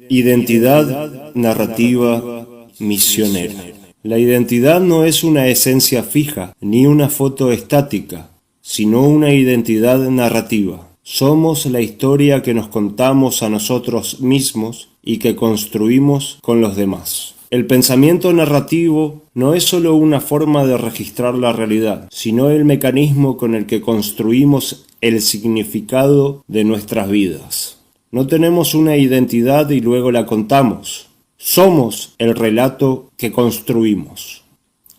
Identidad narrativa misionera. La identidad no es una esencia fija, ni una foto estática, sino una identidad narrativa. Somos la historia que nos contamos a nosotros mismos y que construimos con los demás. El pensamiento narrativo no es solo una forma de registrar la realidad, sino el mecanismo con el que construimos el significado de nuestras vidas. No tenemos una identidad y luego la contamos. Somos el relato que construimos.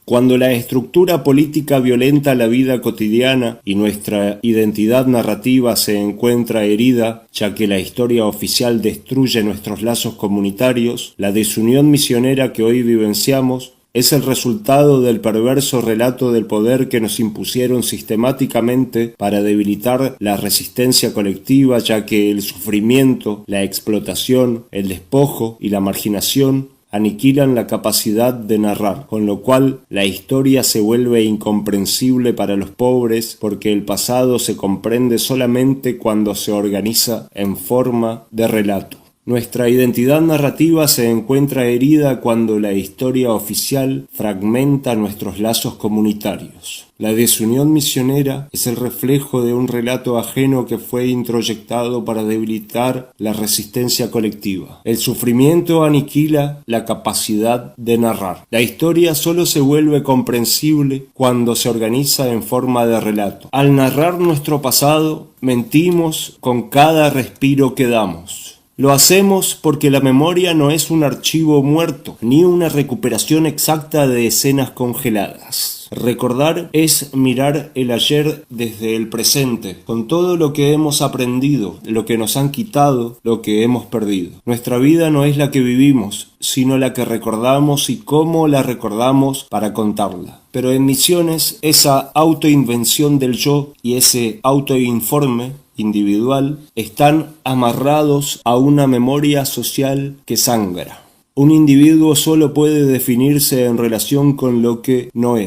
Cuando la estructura política violenta la vida cotidiana y nuestra identidad narrativa se encuentra herida, ya que la historia oficial destruye nuestros lazos comunitarios, la desunión misionera que hoy vivenciamos es el resultado del perverso relato del poder que nos impusieron sistemáticamente para debilitar la resistencia colectiva, ya que el sufrimiento, la explotación, el despojo y la marginación aniquilan la capacidad de narrar, con lo cual la historia se vuelve incomprensible para los pobres porque el pasado se comprende solamente cuando se organiza en forma de relato. Nuestra identidad narrativa se encuentra herida cuando la historia oficial fragmenta nuestros lazos comunitarios. La desunión misionera es el reflejo de un relato ajeno que fue introyectado para debilitar la resistencia colectiva. El sufrimiento aniquila la capacidad de narrar. La historia solo se vuelve comprensible cuando se organiza en forma de relato. Al narrar nuestro pasado, mentimos con cada respiro que damos. Lo hacemos porque la memoria no es un archivo muerto, ni una recuperación exacta de escenas congeladas. Recordar es mirar el ayer desde el presente, con todo lo que hemos aprendido, lo que nos han quitado, lo que hemos perdido. Nuestra vida no es la que vivimos, sino la que recordamos y cómo la recordamos para contarla. Pero en Misiones, esa autoinvención del yo y ese autoinforme individual están amarrados a una memoria social que sangra. Un individuo solo puede definirse en relación con lo que no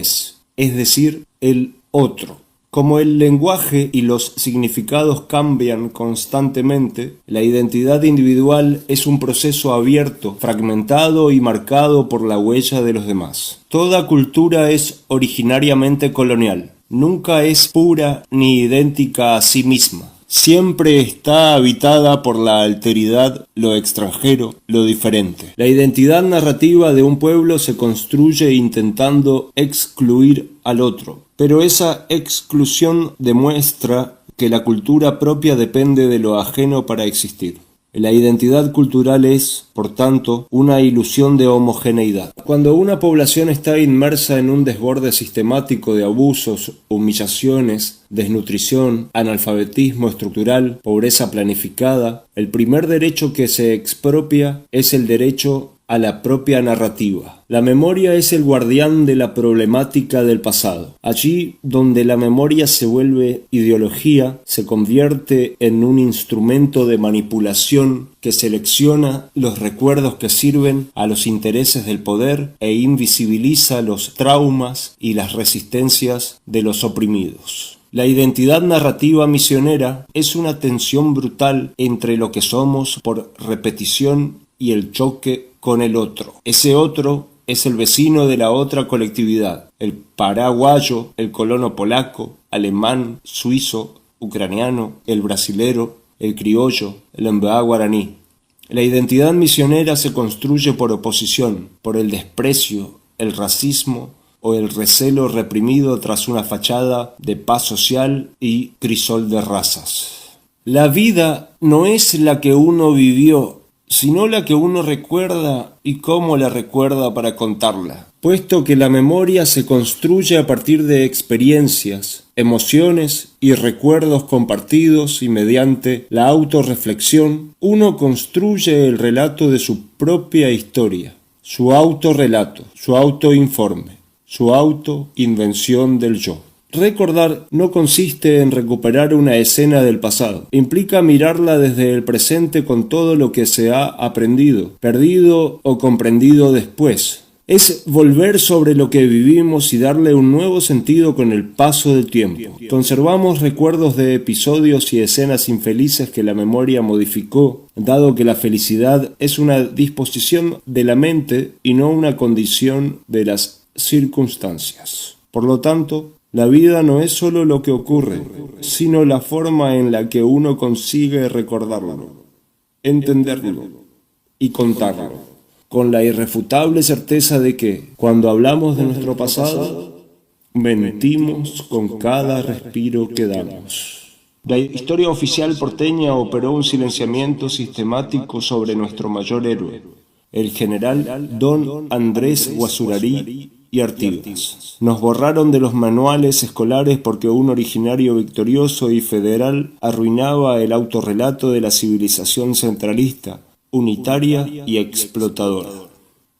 es decir, el otro. Como el lenguaje y los significados cambian constantemente, la identidad individual es un proceso abierto, fragmentado y marcado por la huella de los demás. Toda cultura es originariamente colonial, nunca es pura ni idéntica a sí misma. Siempre está habitada por la alteridad, lo extranjero, lo diferente. La identidad narrativa de un pueblo se construye intentando excluir al otro, pero esa exclusión demuestra que la cultura propia depende de lo ajeno para existir. La identidad cultural es, por tanto, una ilusión de homogeneidad. Cuando una población está inmersa en un desborde sistemático de abusos, humillaciones, desnutrición, analfabetismo estructural, pobreza planificada, el primer derecho que se expropia es el derecho a la propia narrativa. La memoria es el guardián de la problemática del pasado. Allí donde la memoria se vuelve ideología, se convierte en un instrumento de manipulación que selecciona los recuerdos que sirven a los intereses del poder e invisibiliza los traumas y las resistencias de los oprimidos. La identidad narrativa misionera es una tensión brutal entre lo que somos por repetición y el choque con el otro. Ese otro es el vecino de la otra colectividad, el paraguayo, el colono polaco, alemán, suizo, ucraniano, el brasilero, el criollo, el embá guaraní. La identidad misionera se construye por oposición, por el desprecio, el racismo o el recelo reprimido tras una fachada de paz social y crisol de razas. La vida no es la que uno vivió, sino la que uno recuerda y cómo la recuerda para contarla. Puesto que la memoria se construye a partir de experiencias, emociones y recuerdos compartidos y mediante la autorreflexión, uno construye el relato de su propia historia, su autorrelato, su autoinforme, su autoinvención del yo. Recordar no consiste en recuperar una escena del pasado. Implica mirarla desde el presente con todo lo que se ha aprendido, perdido o comprendido después. Es volver sobre lo que vivimos y darle un nuevo sentido con el paso del tiempo. Conservamos recuerdos de episodios y escenas infelices que la memoria modificó, dado que la felicidad es una disposición de la mente y no una condición de las circunstancias. Por lo tanto, la vida no es solo lo que ocurre, sino la forma en la que uno consigue recordarlo, entenderlo y contarlo, con la irrefutable certeza de que, cuando hablamos de nuestro pasado, mentimos con cada respiro que damos. La historia oficial porteña operó un silenciamiento sistemático sobre nuestro mayor héroe, el general Don Andrés Guazurarí y Artigas. Nos borraron de los manuales escolares porque un originario victorioso y federal arruinaba el autorrelato de la civilización centralista, unitaria y explotadora.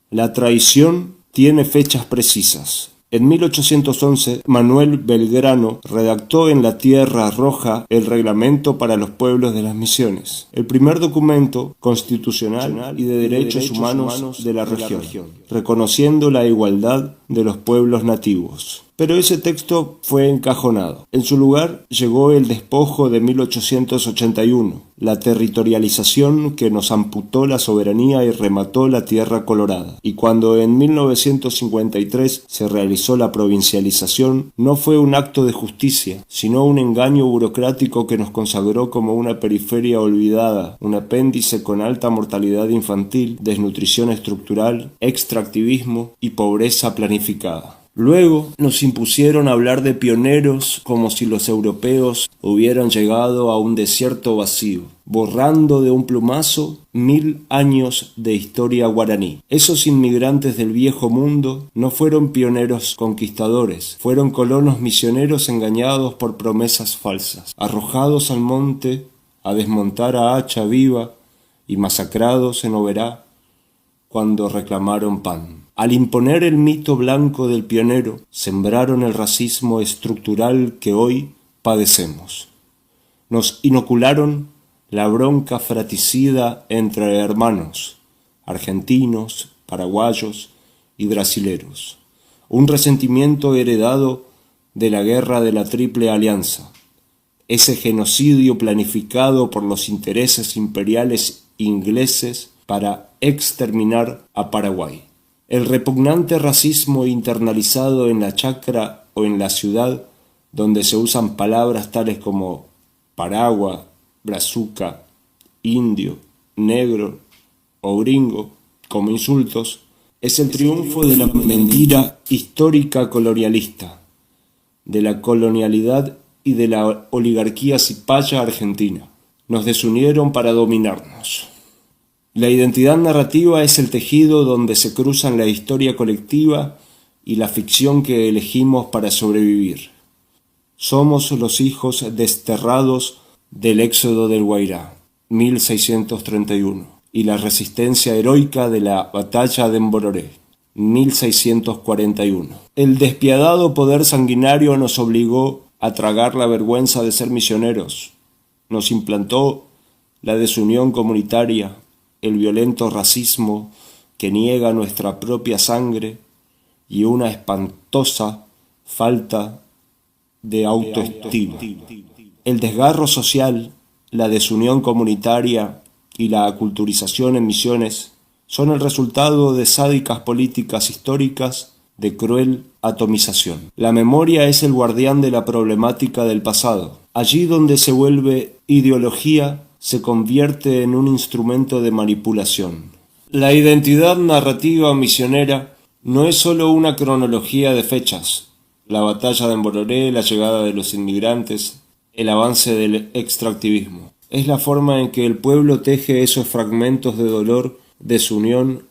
La traición tiene fechas precisas. En 1811, Manuel Belgrano redactó en la Tierra Roja el Reglamento para los Pueblos de las Misiones, el primer documento constitucional y de derechos humanos de la región, reconociendo la igualdad de los pueblos nativos. Pero ese texto fue encajonado. En su lugar llegó el despojo de 1881, la territorialización que nos amputó la soberanía y remató la tierra colorada. Y cuando en 1953 se realizó la provincialización, no fue un acto de justicia, sino un engaño burocrático que nos consagró como una periferia olvidada, un apéndice con alta mortalidad infantil, desnutrición estructural, extractivismo y pobreza planificada. Luego nos impusieron hablar de pioneros como si los europeos hubieran llegado a un desierto vacío, borrando de un plumazo 1000 años de historia guaraní. Esos inmigrantes del viejo mundo no fueron pioneros conquistadores, fueron colonos misioneros engañados por promesas falsas, arrojados al monte a desmontar a hacha viva y masacrados en Oberá cuando reclamaron pan. Al imponer el mito blanco del pionero, sembraron el racismo estructural que hoy padecemos. Nos inocularon la bronca fratricida entre hermanos, argentinos, paraguayos y brasileros. Un resentimiento heredado de la guerra de la Triple Alianza. Ese genocidio planificado por los intereses imperiales ingleses para exterminar a Paraguay. El repugnante racismo internalizado en la chacra o en la ciudad, donde se usan palabras tales como paragua, brazuca, indio, negro o gringo como insultos, es el triunfo de la mentira histórica colonialista, de la colonialidad y de la oligarquía cipaya argentina. Nos desunieron para dominarnos. La identidad narrativa es el tejido donde se cruzan la historia colectiva y la ficción que elegimos para sobrevivir. Somos los hijos desterrados del éxodo del Guairá, 1631, y la resistencia heroica de la batalla de Mbororé, 1641. El despiadado poder sanguinario nos obligó a tragar la vergüenza de ser misioneros. Nos implantó la desunión comunitaria, el violento racismo que niega nuestra propia sangre y una espantosa falta de autoestima. El desgarro social, la desunión comunitaria y la aculturización en misiones son el resultado de sádicas políticas históricas de cruel atomización. La memoria es el guardián de la problemática del pasado. Allí donde se vuelve ideología, se convierte en un instrumento de manipulación. La identidad narrativa misionera no es sólo una cronología de fechas. La batalla de Mbororé, la llegada de los inmigrantes, el avance del extractivismo. Es la forma en que el pueblo teje esos fragmentos de dolor, desunión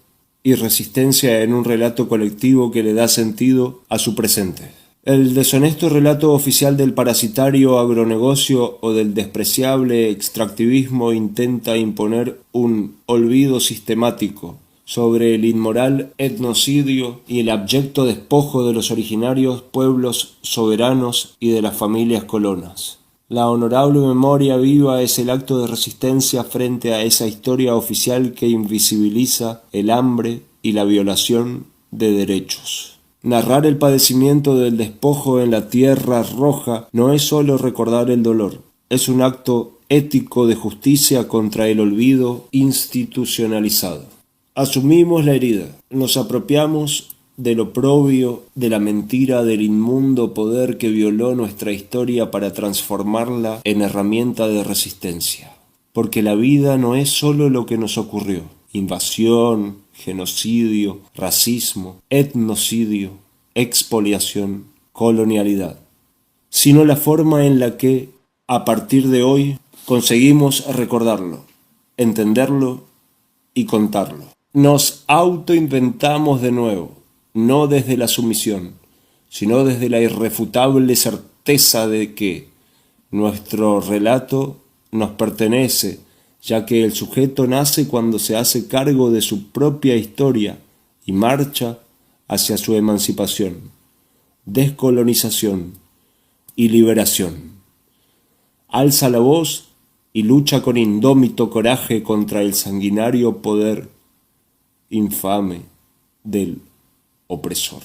y resistencia en un relato colectivo que le da sentido a su presente. El deshonesto relato oficial del parasitario agronegocio o del despreciable extractivismo intenta imponer un olvido sistemático sobre el inmoral etnocidio y el abyecto despojo de los originarios pueblos soberanos y de las familias colonas. La honorable memoria viva es el acto de resistencia frente a esa historia oficial que invisibiliza el hambre y la violación de derechos. Narrar el padecimiento del despojo en la Tierra Roja no es solo recordar el dolor, es un acto ético de justicia contra el olvido institucionalizado. Asumimos la herida, nos apropiamos del oprobio, de la mentira, del inmundo poder que violó nuestra historia para transformarla en herramienta de resistencia. Porque la vida no es solo lo que nos ocurrió: invasión, genocidio, racismo, etnocidio, expoliación, colonialidad, sino la forma en la que, a partir de hoy, conseguimos recordarlo, entenderlo y contarlo. Nos autoinventamos de nuevo, no desde la sumisión, sino desde la irrefutable certeza de que nuestro relato nos pertenece, ya que el sujeto nace cuando se hace cargo de su propia historia y marcha hacia su emancipación, descolonización y liberación. Alza la voz y lucha con indómito coraje contra el sanguinario poder infame del opresor.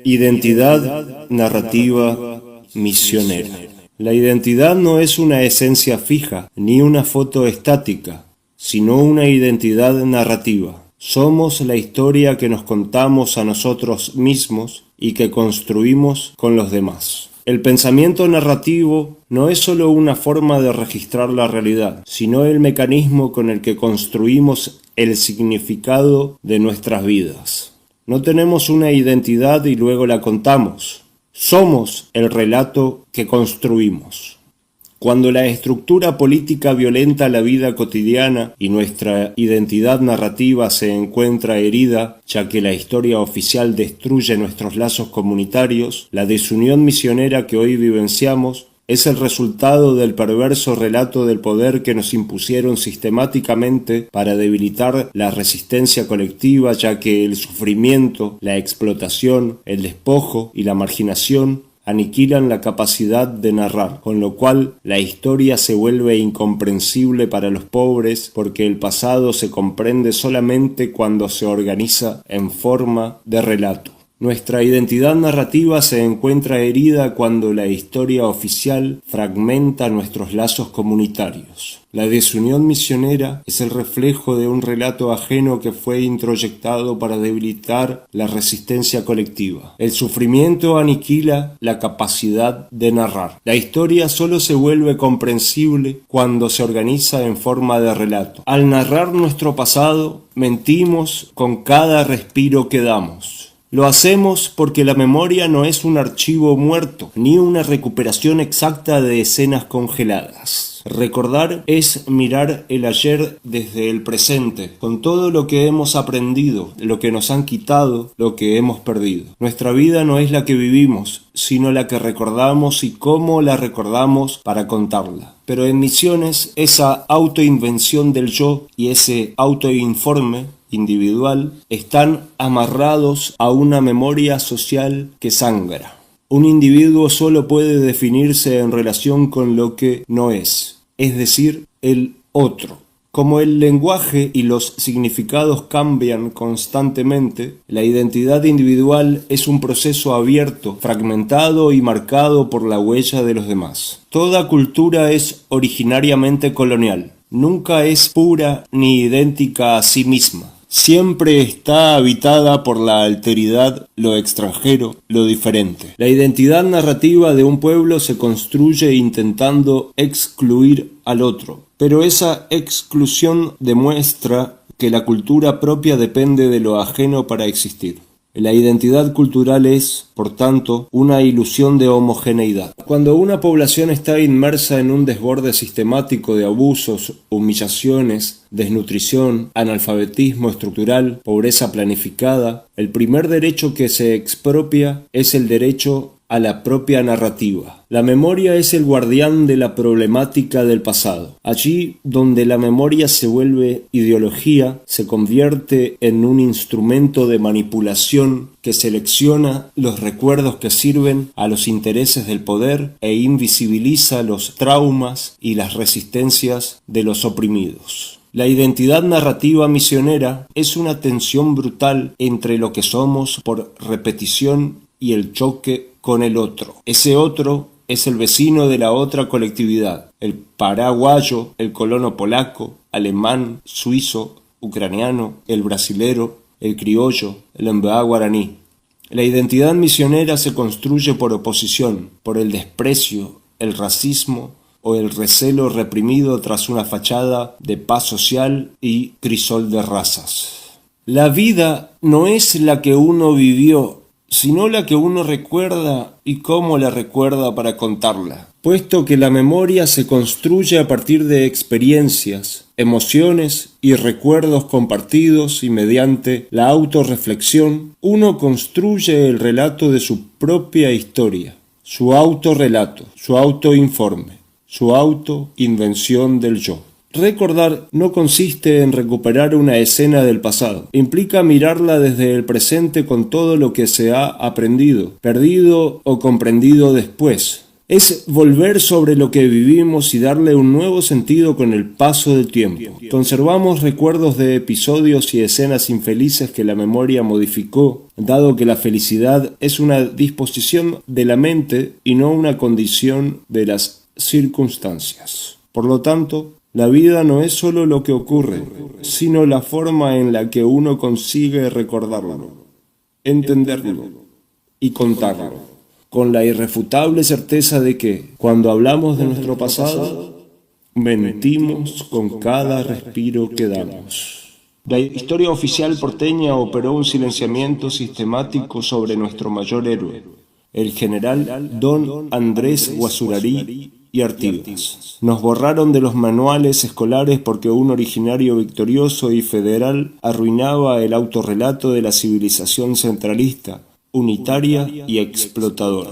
Identidad narrativa misionera. La identidad no es una esencia fija ni una foto estática, sino una identidad narrativa. Somos la historia que nos contamos a nosotros mismos y que construimos con los demás. El pensamiento narrativo no es solo una forma de registrar la realidad, sino el mecanismo con el que construimos el significado de nuestras vidas. No tenemos una identidad y luego la contamos. Somos el relato que construimos. Cuando la estructura política violenta la vida cotidiana y nuestra identidad narrativa se encuentra herida, ya que la historia oficial destruye nuestros lazos comunitarios, la desunión misionera que hoy vivenciamos es el resultado del perverso relato del poder que nos impusieron sistemáticamente para debilitar la resistencia colectiva, ya que el sufrimiento, la explotación, el despojo y la marginación aniquilan la capacidad de narrar, con lo cual la historia se vuelve incomprensible para los pobres porque el pasado se comprende solamente cuando se organiza en forma de relato. Nuestra identidad narrativa se encuentra herida cuando la historia oficial fragmenta nuestros lazos comunitarios. La desunión misionera es el reflejo de un relato ajeno que fue introyectado para debilitar la resistencia colectiva. El sufrimiento aniquila la capacidad de narrar. La historia solo se vuelve comprensible cuando se organiza en forma de relato. Al narrar nuestro pasado, mentimos con cada respiro que damos. Lo hacemos porque la memoria no es un archivo muerto, ni una recuperación exacta de escenas congeladas. Recordar es mirar el ayer desde el presente, con todo lo que hemos aprendido, lo que nos han quitado, lo que hemos perdido. Nuestra vida no es la que vivimos, sino la que recordamos y cómo la recordamos para contarla. Pero en Misiones, esa autoinvención del yo y ese autoinforme individual están amarrados a una memoria social que sangra. Un individuo solo puede definirse en relación con lo que no es decir, el otro. Como el lenguaje y los significados cambian constantemente, la identidad individual es un proceso abierto, fragmentado y marcado por la huella de los demás. Toda cultura es originariamente colonial, nunca es pura ni idéntica a sí misma. Siempre está habitada por la alteridad, lo extranjero, lo diferente. La identidad narrativa de un pueblo se construye intentando excluir al otro, pero esa exclusión demuestra que la cultura propia depende de lo ajeno para existir. La identidad cultural es, por tanto, una ilusión de homogeneidad. Cuando una población está inmersa en un desborde sistemático de abusos, humillaciones, desnutrición, analfabetismo estructural, pobreza planificada, el primer derecho que se expropia es el derecho a la propia narrativa. La memoria es el guardián de la problemática del pasado. Allí donde la memoria se vuelve ideología, se convierte en un instrumento de manipulación que selecciona los recuerdos que sirven a los intereses del poder e invisibiliza los traumas y las resistencias de los oprimidos. La identidad narrativa misionera es una tensión brutal entre lo que somos por repetición y el choque con el otro. Ese otro es el vecino de la otra colectividad, el paraguayo, el colono polaco, alemán, suizo, ucraniano, el brasilero, el criollo, el embá guaraní. La identidad misionera se construye por oposición, por el desprecio, el racismo o el recelo reprimido tras una fachada de paz social y crisol de razas. La vida no es la que uno vivió, sino la que uno recuerda y cómo la recuerda para contarla. Puesto que la memoria se construye a partir de experiencias, emociones y recuerdos compartidos y mediante la autorreflexión, uno construye el relato de su propia historia, su autorrelato, su autoinforme, su autoinvención del yo. Recordar no consiste en recuperar una escena del pasado. Implica mirarla desde el presente con todo lo que se ha aprendido, perdido o comprendido después. Es volver sobre lo que vivimos y darle un nuevo sentido con el paso del tiempo. Conservamos recuerdos de episodios y escenas infelices que la memoria modificó, dado que la felicidad es una disposición de la mente y no una condición de las circunstancias. Por lo tanto, la vida no es solo lo que ocurre, sino la forma en la que uno consigue recordarlo, entenderlo y contarlo, con la irrefutable certeza de que, cuando hablamos de nuestro pasado, mentimos con cada respiro que damos. La historia oficial porteña operó un silenciamiento sistemático sobre nuestro mayor héroe, el general Don Andrés Guazurarí y Artigas. Nos borraron de los manuales escolares porque un originario victorioso y federal arruinaba el autorrelato de la civilización centralista, unitaria y explotadora.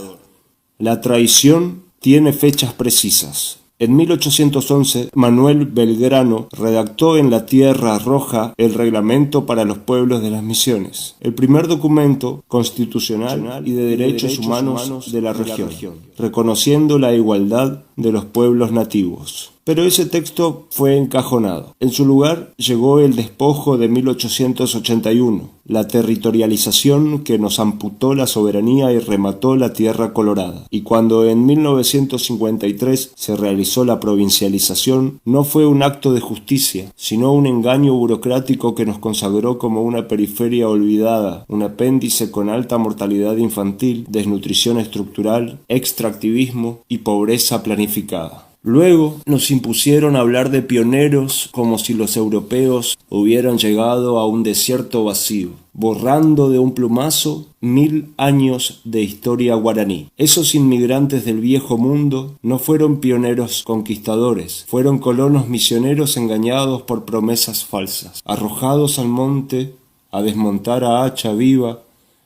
La traición tiene fechas precisas. En 1811, Manuel Belgrano redactó en la Tierra Roja el Reglamento para los Pueblos de las Misiones, el primer documento constitucional y de derechos humanos de la región, reconociendo la igualdad de los pueblos nativos. Pero ese texto fue encajonado. En su lugar llegó el despojo de 1881, la territorialización que nos amputó la soberanía y remató la tierra colorada. Y cuando en 1953 se realizó la provincialización, no fue un acto de justicia, sino un engaño burocrático que nos consagró como una periferia olvidada, un apéndice con alta mortalidad infantil, desnutrición estructural, extractivismo y pobreza planificada. Luego nos impusieron hablar de pioneros como si los europeos hubieran llegado a un desierto vacío, borrando de un plumazo 1000 años de historia guaraní. Esos inmigrantes del viejo mundo no fueron pioneros conquistadores, fueron colonos misioneros engañados por promesas falsas, arrojados al monte a desmontar a hacha viva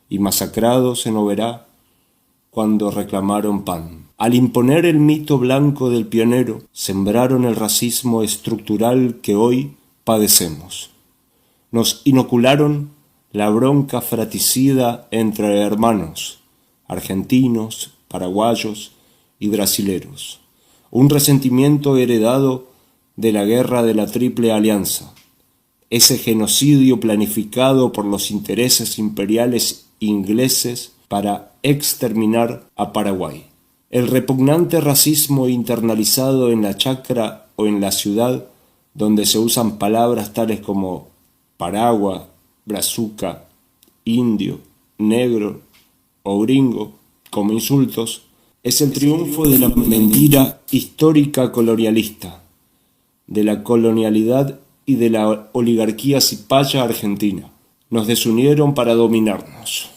y masacrados en Oberá cuando reclamaron pan. Al imponer el mito blanco del pionero, sembraron el racismo estructural que hoy padecemos. Nos inocularon la bronca fratricida entre hermanos, argentinos, paraguayos y brasileros. Un resentimiento heredado de la guerra de la Triple Alianza. Ese genocidio planificado por los intereses imperiales ingleses para exterminar a Paraguay. El repugnante racismo internalizado en la chacra o en la ciudad, donde se usan palabras tales como paragua, brazuca, indio, negro o gringo como insultos, es el triunfo de la mentira histórica colonialista, de la colonialidad y de la oligarquía cipaya argentina. Nos desunieron para dominarnos.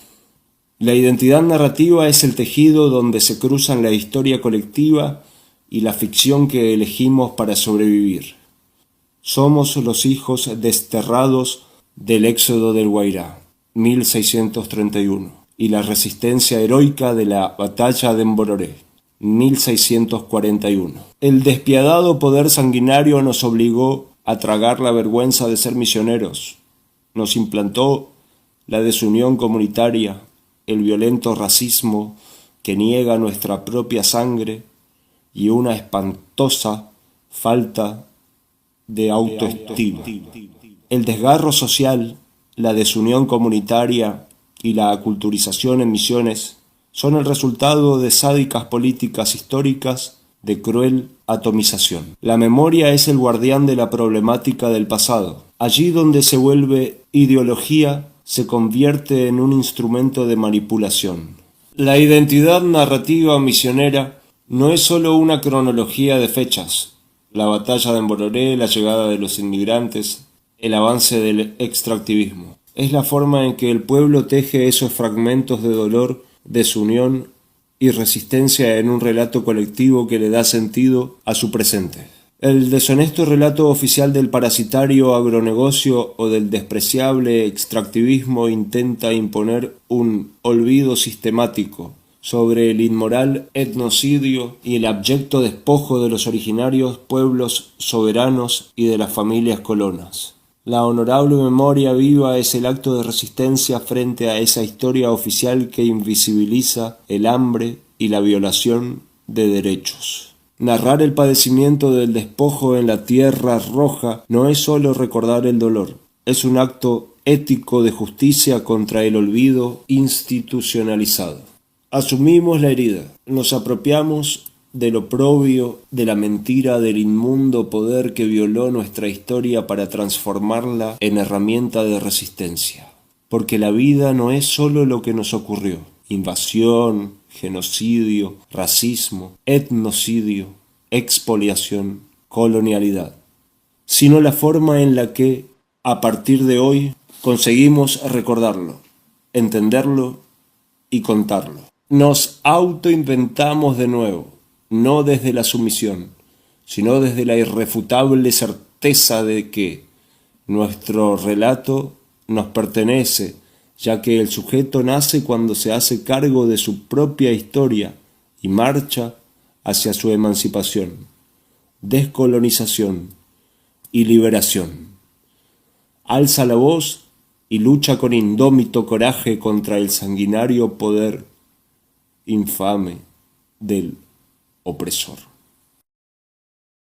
La identidad narrativa es el tejido donde se cruzan la historia colectiva y la ficción que elegimos para sobrevivir. Somos los hijos desterrados del éxodo del Guairá, 1631, y la resistencia heroica de la batalla de Mbororé, 1641. El despiadado poder sanguinario nos obligó a tragar la vergüenza de ser misioneros. Nos implantó la desunión comunitaria, el violento racismo que niega nuestra propia sangre y una espantosa falta de autoestima. El desgarro social, la desunión comunitaria y la aculturización en Misiones son el resultado de sádicas políticas históricas de cruel atomización. La memoria es el guardián de la problemática del pasado. Allí donde se vuelve ideología, se convierte en un instrumento de manipulación. La identidad narrativa misionera no es sólo una cronología de fechas. La batalla de Mbororé, la llegada de los inmigrantes, el avance del extractivismo. Es la forma en que el pueblo teje esos fragmentos de dolor, desunión y resistencia en un relato colectivo que le da sentido a su presente. El deshonesto relato oficial del parasitario agronegocio o del despreciable extractivismo intenta imponer un olvido sistemático sobre el inmoral etnocidio y el abyecto despojo de los originarios pueblos soberanos y de las familias colonas. La honorable memoria viva es el acto de resistencia frente a esa historia oficial que invisibiliza el hambre y la violación de derechos. Narrar el padecimiento del despojo en la Tierra Roja no es solo recordar el dolor, es un acto ético de justicia contra el olvido institucionalizado. Asumimos la herida, nos apropiamos del oprobio, de la mentira, del inmundo poder que violó nuestra historia para transformarla en herramienta de resistencia. Porque la vida no es solo lo que nos ocurrió. Invasión, genocidio, racismo, etnocidio, expoliación, colonialidad. Sino la forma en la que, a partir de hoy, conseguimos recordarlo, entenderlo y contarlo. Nos autoinventamos de nuevo, no desde la sumisión, sino desde la irrefutable certeza de que nuestro relato nos pertenece, ya que el sujeto nace cuando se hace cargo de su propia historia y marcha hacia su emancipación, descolonización y liberación. Alza la voz y lucha con indómito coraje contra el sanguinario poder infame del opresor.